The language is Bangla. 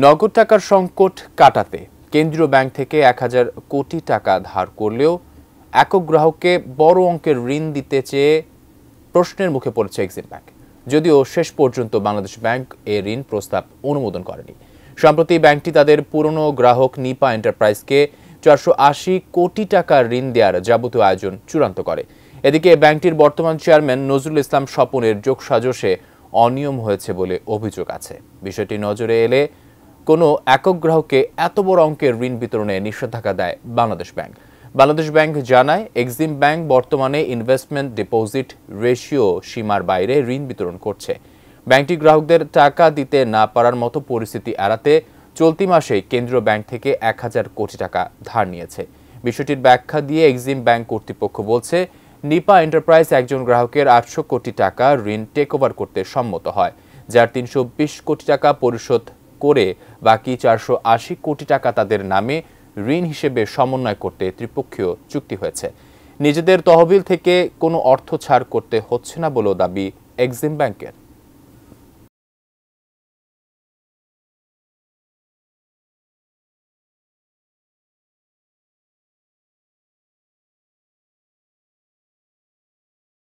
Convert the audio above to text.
নগদ টাকার সংকট কাটাতে কেন্দ্রীয় ব্যাংক থেকে ১,০০০ কোটি টাকা ধার করলেও একক গ্রাহককে বড় অঙ্কের ঋণ দিতে চেয়ে প্রশ্নের মুখে পড়েছে এক্সিম ব্যাংক। যদিও শেষ পর্যন্ত বাংলাদেশ ব্যাংক এ ঋণ প্রস্তাব অনুমোদন করেনি। সম্প্রতি ব্যাংকটি তাদের পুরনো গ্রাহক নিপা এন্টারপ্রাইজকে ৪৮০ কোটি টাকা ঋণ দেওয়ার যাবতীয় আয়োজন চূড়ান্ত করে। এদিকে ব্যাংকটির বর্তমান চেয়ারম্যান নজরুল ইসলাম স্বপনের যোগসাজশে অনিয়ম হয়েছে বলে অভিযোগ আছে। বিষয়টি নজরে এলে কোনো একক গ্রাহককে এত বড় অঙ্কের ঋণ বিতরণে নিষেধাজ্ঞা দেয় বাংলাদেশ ব্যাংক। বাংলাদেশ ব্যাংক জানায়, এক্সিম ব্যাংক বর্তমানে ইনভেস্টমেন্ট ডিপোজিট রেশিও সীমার বাইরে ঋণ বিতরণ করছে। ব্যাংকটি গ্রাহকদের টাকা দিতে না পারার মতো পরিস্থিতি এড়াতে চলতি মাসেই কেন্দ্রীয় ব্যাংক থেকে ১,০০০ কোটি টাকা ধার নিয়েছে। বিষয়টির ব্যাখ্যা দিয়ে এক্সিম ব্যাংক কর্তৃপক্ষ বলছে, নিপা এন্টারপ্রাইজ একজন গ্রাহকের ৮০০ কোটি টাকা ঋণ টেক ওভার করতে সম্মত হয়, যার ৩২০ কোটি টাকা পরিশোধ করে বাকি ৪৮০ কোটি টাকা তাদের নামে ঋণ হিসেবে সমন্বয় করতে ত্রিপক্ষীয় চুক্তি হয়েছে। নিজেদের তহবিল থেকে কোনো অর্থ ছাড় করতে হচ্ছে না বলেও দাবি এক্সিম ব্যাংকের।